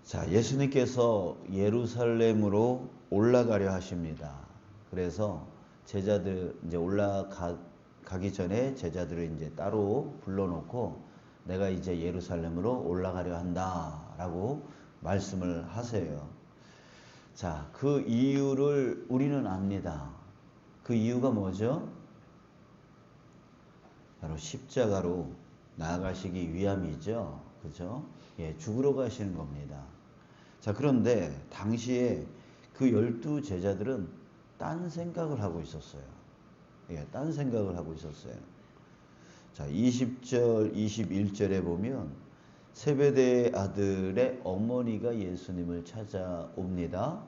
자, 예수님께서 예루살렘으로 올라가려 하십니다. 그래서 제자들 이제 올라가기 전에 제자들을 이제 따로 불러놓고 내가 이제 예루살렘으로 올라가려 한다라고 말씀을 하세요. 자, 그 이유를 우리는 압니다. 그 이유가 뭐죠? 바로 십자가로 나아가시기 위함이죠. 그죠? 예, 죽으러 가시는 겁니다. 자, 그런데 당시에 그 12 제자들은 딴 생각을 하고 있었어요. 예, 딴 생각을 하고 있었어요. 자, 20절, 21절에 보면 세베대의 아들의 어머니가 예수님을 찾아옵니다.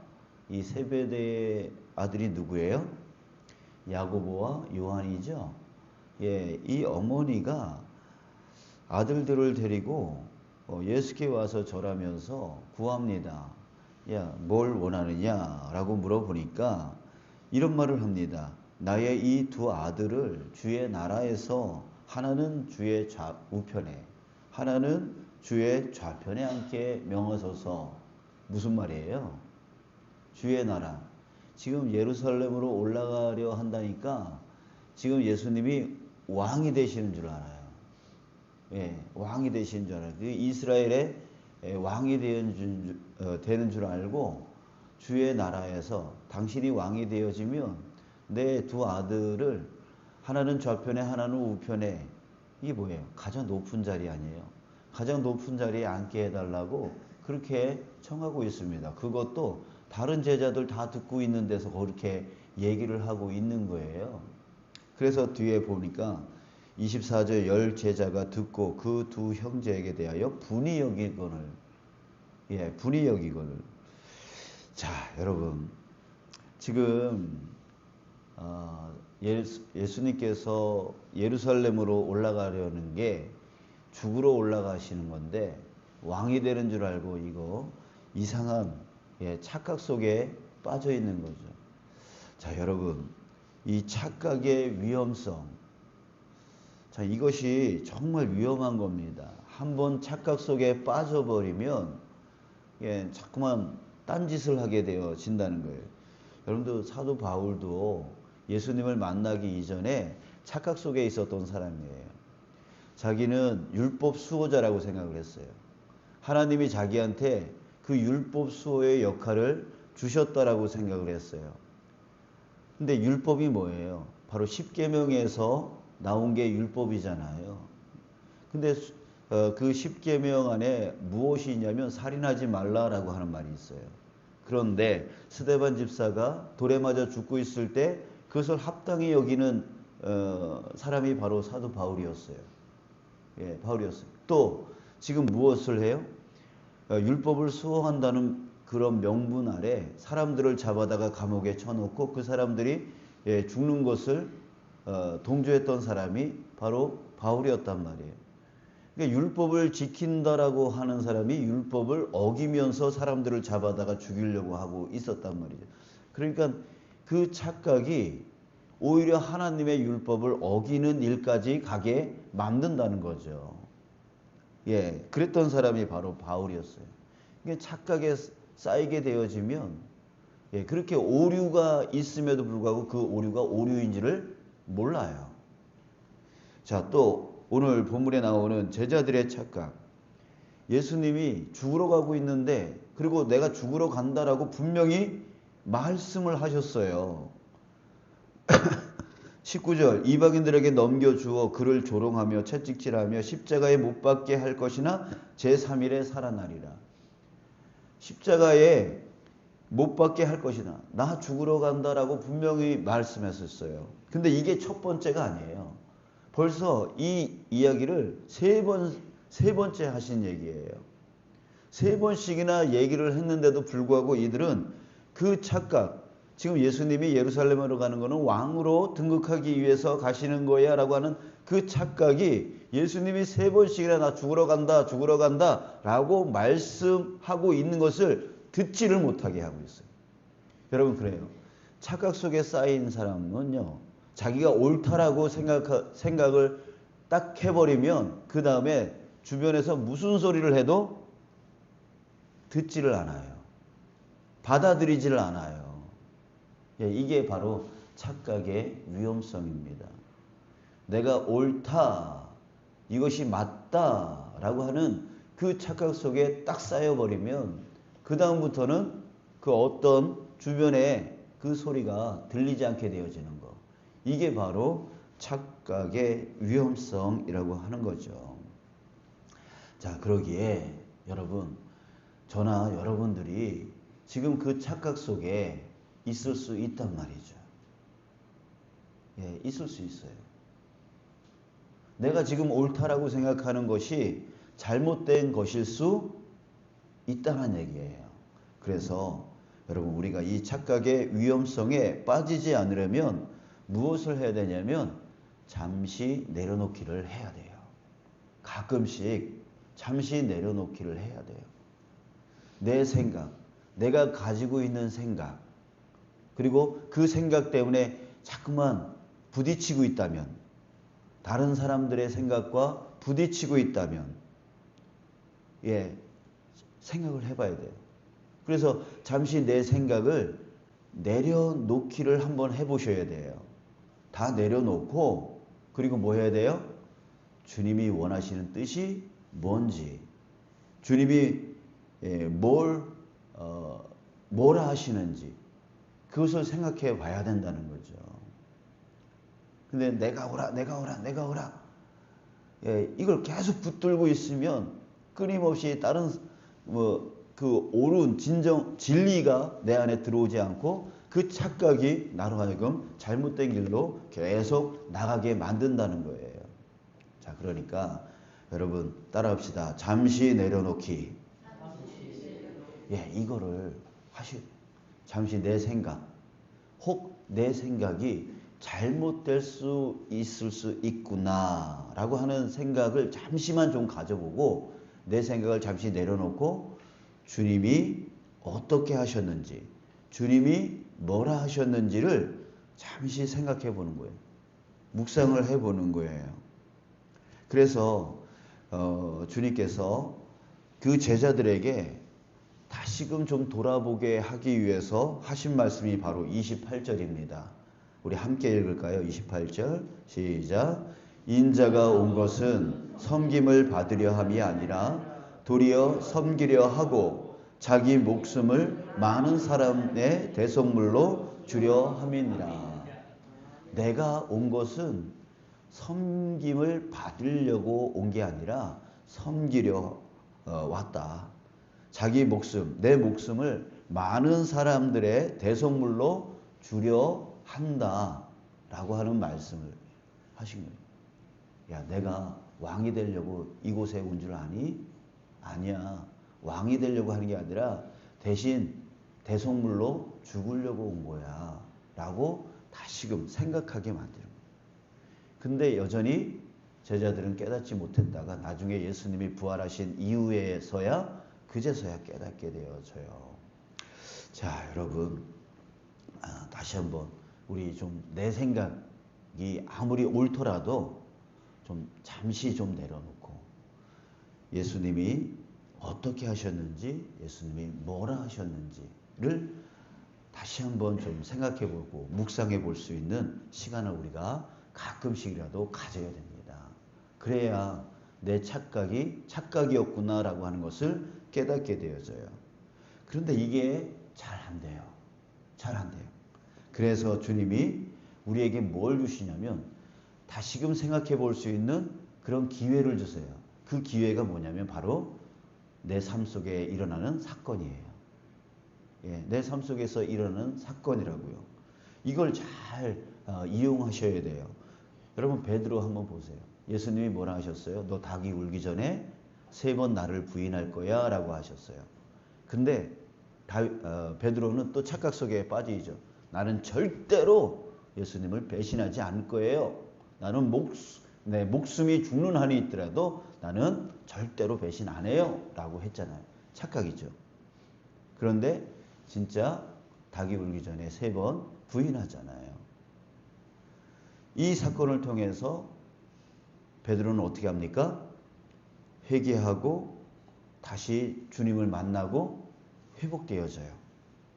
이 세베대의 아들이 누구예요? 야고보와 요한이죠. 예, 이 어머니가 아들들을 데리고 예수께 와서 절하면서 구합니다. 야, 뭘 원하느냐라고 물어보니까 이런 말을 합니다. 나의 이 두 아들을 주의 나라에서 하나는 주의 우편에 하나는 주의 좌편에 앉게 명하소서. 무슨 말이에요? 주의 나라. 지금 예루살렘으로 올라가려 한다니까 지금 예수님이 왕이 되시는 줄 알아요. 예, 왕이 되시는 줄 알아요. 이스라엘의 왕이 되는 줄 알고 주의 나라에서 당신이 왕이 되어지면 내 두 아들을 하나는 좌편에 하나는 우편에, 이게 뭐예요? 가장 높은 자리 아니에요? 가장 높은 자리에 앉게 해달라고 그렇게 청하고 있습니다. 그것도 다른 제자들 다 듣고 있는 데서 그렇게 얘기를 하고 있는 거예요. 그래서 뒤에 보니까 24절 열 제자가 듣고 그 두 형제에게 대하여 분이 여기거늘. 예, 분이 여기거늘. 자, 여러분, 지금 예수님께서 예루살렘으로 올라가려는 게 죽으러 올라가시는 건데 왕이 되는 줄 알고 이거 이상한 착각 속에 빠져 있는 거죠. 자, 여러분, 이 착각의 위험성, 자, 이것이 정말 위험한 겁니다. 한번 착각 속에 빠져버리면 자꾸만 딴짓을 하게 되어진다는 거예요. 여러분도 사도 바울도 예수님을 만나기 이전에 착각 속에 있었던 사람이에요. 자기는 율법 수호자라고 생각을 했어요. 하나님이 자기한테 그 율법 수호의 역할을 주셨다라고 생각을 했어요. 근데 율법이 뭐예요? 바로 십계명에서 나온 게 율법이잖아요. 근데 그 십계명 안에 무엇이 있냐면 살인하지 말라라고 하는 말이 있어요. 그런데 스데반 집사가 돌에 맞아 죽고 있을 때 그것을 합당히 여기는 사람이 바로 사도 바울이었어요. 예, 바울이었어요. 또 지금 무엇을 해요? 율법을 수호한다는 그런 명분 아래 사람들을 잡아다가 감옥에 쳐놓고 그 사람들이 죽는 것을 동조했던 사람이 바로 바울이었단 말이에요. 그러니까 율법을 지킨다라고 하는 사람이 율법을 어기면서 사람들을 잡아다가 죽이려고 하고 있었단 말이죠. 그러니까 그 착각이 오히려 하나님의 율법을 어기는 일까지 가게 만든다는 거죠. 예, 그랬던 사람이 바로 바울이었어요. 그러니까 착각에 쌓이게 되어지면 그렇게 오류가 있음에도 불구하고 그 오류가 오류인지를 몰라요. 자, 또 오늘 본문에 나오는 제자들의 착각. 예수님이 죽으러 가고 있는데 그리고 내가 죽으러 간다라고 분명히 말씀을 하셨어요. 19절 이방인들에게 넘겨주어 그를 조롱하며 채찍질하며 십자가에 못 박게 할 것이나 제3일에 살아나리라. 십자가에 못 박게 할 것이나 나 죽으러 간다라고 분명히 말씀했었어요. 근데 이게 첫 번째가 아니에요. 벌써 이 이야기를 세 번째 하신 얘기예요. 세 번씩이나 얘기를 했는데도 불구하고 이들은 그 착각, 지금 예수님이 예루살렘으로 가는 것은 왕으로 등극하기 위해서 가시는 거야 라고 하는 그 착각이 예수님이 세 번씩이나 나 죽으러 간다 라고 말씀하고 있는 것을 듣지를 못하게 하고 있어요. 여러분, 그래요. 착각 속에 쌓인 사람은요, 자기가 옳다라고 생각을 딱 해버리면 그 다음에 주변에서 무슨 소리를 해도 듣지를 않아요. 받아들이지를 않아요. 예, 이게 바로 착각의 위험성입니다. 내가 옳다, 이것이 맞다라고 하는 그 착각 속에 딱 쌓여버리면 그 다음부터는 그 어떤 주변에 그 소리가 들리지 않게 되어지는 거. 이게 바로 착각의 위험성이라고 하는 거죠. 자, 그러기에 여러분, 저나 여러분들이 지금 그 착각 속에 있을 수 있단 말이죠. 예, 있을 수 있어요. 내가 지금 옳다라고 생각하는 것이 잘못된 것일 수 있다는 얘기예요. 그래서 여러분, 우리가 이 착각의 위험성에 빠지지 않으려면 무엇을 해야 되냐면 잠시 내려놓기를 해야 돼요. 가끔씩 잠시 내려놓기를 해야 돼요. 내 생각, 내가 가지고 있는 생각, 그리고 그 생각 때문에 자꾸만 부딪히고 있다면, 다른 사람들의 생각과 부딪히고 있다면, 예, 생각을 해봐야 돼요. 그래서 잠시 내 생각을 내려놓기를 한번 해보셔야 돼요. 다 내려놓고, 그리고 뭐 해야 돼요? 주님이 원하시는 뜻이 뭔지, 주님이 뭐라 하시는지, 그것을 생각해 봐야 된다는 거죠. 근데 내가 오라. 예, 이걸 계속 붙들고 있으면 끊임없이 다른 그 옳은 진리가 내 안에 들어오지 않고 그 착각이 나로 하여금 잘못된 길로 계속 나가게 만든다는 거예요. 자, 그러니까 여러분 따라합시다. 잠시 내려놓기. 예, 이거를 잠시 내 생각, 혹 내 생각이 잘못될 수 있을 수 있구나 라고 하는 생각을 잠시만 좀 가져보고, 내 생각을 잠시 내려놓고 주님이 어떻게 하셨는지, 주님이 뭐라 하셨는지를 잠시 생각해 보는 거예요. 묵상을 해 보는 거예요. 그래서 주님께서 그 제자들에게 다시금 좀 돌아보게 하기 위해서 하신 말씀이 바로 28절입니다. 우리 함께 읽을까요? 28절 시작. 인자가 온 것은 섬김을 받으려 함이 아니라 도리어 섬기려 하고 자기 목숨을 많은 사람의 대속물로 주려 함이니라. 내가 온 것은 섬김을 받으려고 온 게 아니라 섬기려 왔다. 자기 목숨, 내 목숨을 많은 사람들의 대속물로 주려 한다라고 하는 말씀을 하신 거예요. 야, 내가 왕이 되려고 이곳에 온 줄 아니? 아니야. 왕이 되려고 하는 게 아니라 대신 대속물로 죽으려고 온 거야 라고 다시금 생각하게 만드는 거예요. 근데 여전히 제자들은 깨닫지 못했다가 나중에 예수님이 부활하신 이후에서야 그제서야 깨닫게 되어져요. 자, 여러분, 다시 한번 우리 좀 내 생각이 아무리 옳더라도 좀 잠시 좀 내려놓고 예수님이 어떻게 하셨는지, 예수님이 뭐라 하셨는지를 다시 한번 좀 생각해 보고 묵상해 볼 수 있는 시간을 우리가 가끔씩이라도 가져야 됩니다. 그래야 내 착각이 착각이었구나라고 하는 것을 깨닫게 되어져요. 그런데 이게 잘 안 돼요. 잘 안 돼요. 그래서 주님이 우리에게 뭘 주시냐면 다시금 생각해 볼 수 있는 그런 기회를 주세요. 그 기회가 뭐냐면 바로 내 삶 속에 일어나는 사건이에요. 예, 내 삶 속에서 일어나는 사건이라고요. 이걸 잘 이용하셔야 돼요. 여러분, 베드로 한번 보세요. 예수님이 뭐라 하셨어요? 너 닭이 울기 전에 3번 나를 부인할 거야 라고 하셨어요. 근데 베드로는 또 착각 속에 빠지죠. 나는 절대로 예수님을 배신하지 않을 거예요. 나는 내 목숨이 죽는 한이 있더라도 나는 절대로 배신 안 해요 라고 했잖아요. 착각이죠. 그런데 진짜 닭이 울기 전에 3번 부인하잖아요. 이 사건을 통해서 베드로는 어떻게 합니까? 회개하고 다시 주님을 만나고 회복되어져요.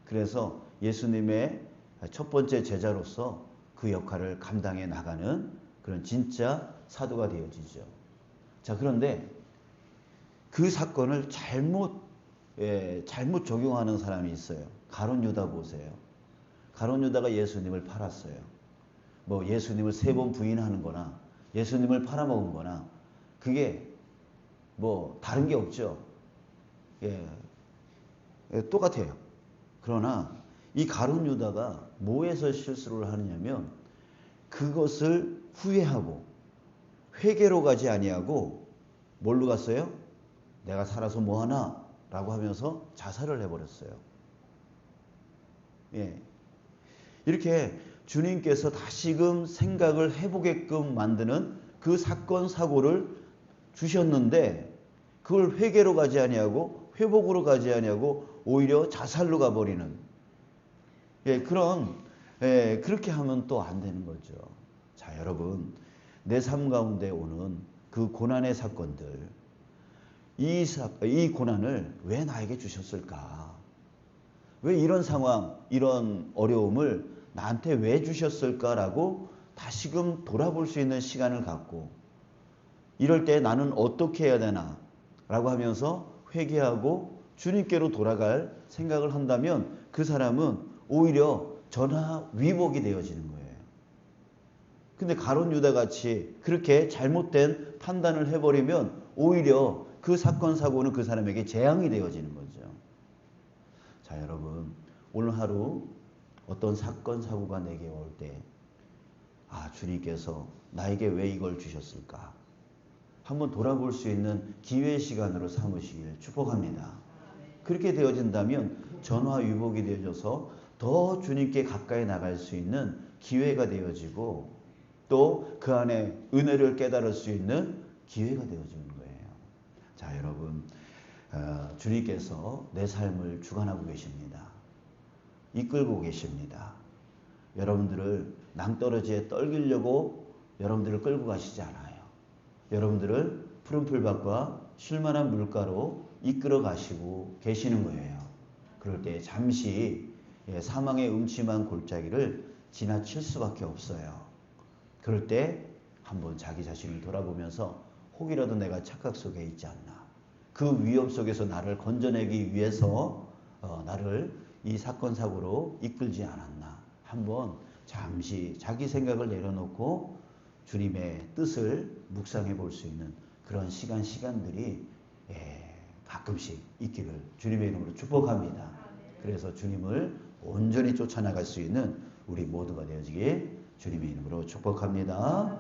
그래서 예수님의 첫 번째 제자로서 그 역할을 감당해 나가는 그런 진짜 사도가 되어지죠. 자, 그런데 그 사건을 잘못 적용하는 사람이 있어요. 가룟 유다 보세요. 가룟 유다가 예수님을 팔았어요. 뭐 예수님을 3번 부인하는 거나 예수님을 팔아먹은 거나 그게 뭐 다른 게 없죠. 똑같아요. 그러나 이 가룟 유다가 뭐에서 실수를 하느냐면 그것을 후회하고 회개로 가지 아니하고 뭘로 갔어요? 내가 살아서 뭐하나? 라고 하면서 자살을 해버렸어요. 이렇게 주님께서 다시금 생각을 해보게끔 만드는 그 사건 사고를 주셨는데 그걸 회개로 가지 아니하고 회복으로 가지 아니하고 오히려 자살로 가버리는 그렇게 하면 또 안 되는 거죠. 자, 여러분, 내 삶 가운데 오는 그 고난의 사건들, 이 고난을 왜 나에게 주셨을까? 왜 이런 상황, 이런 어려움을 나한테 왜 주셨을까라고 다시금 돌아볼 수 있는 시간을 갖고 이럴 때 나는 어떻게 해야 되나? 라고 하면서 회개하고 주님께로 돌아갈 생각을 한다면 그 사람은 오히려 전화위복이 되어지는 거예요. 근데 가룟 유다 같이 그렇게 잘못된 판단을 해버리면 오히려 그 사건 사고는 그 사람에게 재앙이 되어지는 거죠. 자, 여러분, 오늘 하루 어떤 사건 사고가 내게 올 때 주님께서 나에게 왜 이걸 주셨을까? 한번 돌아볼 수 있는 기회 시간으로 삼으시길 축복합니다. 그렇게 되어진다면 전화위복이 되어져서 더 주님께 가까이 나갈 수 있는 기회가 되어지고 또 그 안에 은혜를 깨달을 수 있는 기회가 되어지는 거예요. 자, 여러분, 주님께서 내 삶을 주관하고 계십니다. 이끌고 계십니다. 여러분들을 낭떠러지에 떨기려고 여러분들을 끌고 가시지 않아요. 여러분들을 푸른 풀밭과 쉴만한 물가로 이끌어 가시고 계시는 거예요. 그럴 때 잠시 사망의 음침한 골짜기를 지나칠 수밖에 없어요. 그럴 때 한번 자기 자신을 돌아보면서 혹이라도 내가 착각 속에 있지 않나. 그 위험 속에서 나를 건져내기 위해서 나를 이 사건 사고로 이끌지 않았나. 한번 잠시 자기 생각을 내려놓고 주님의 뜻을 묵상해 볼 수 있는 그런 시간들이 가끔씩 있기를 주님의 이름으로 축복합니다. 그래서 주님을 온전히 쫓아나갈 수 있는 우리 모두가 되어지길 주님의 이름으로 축복합니다.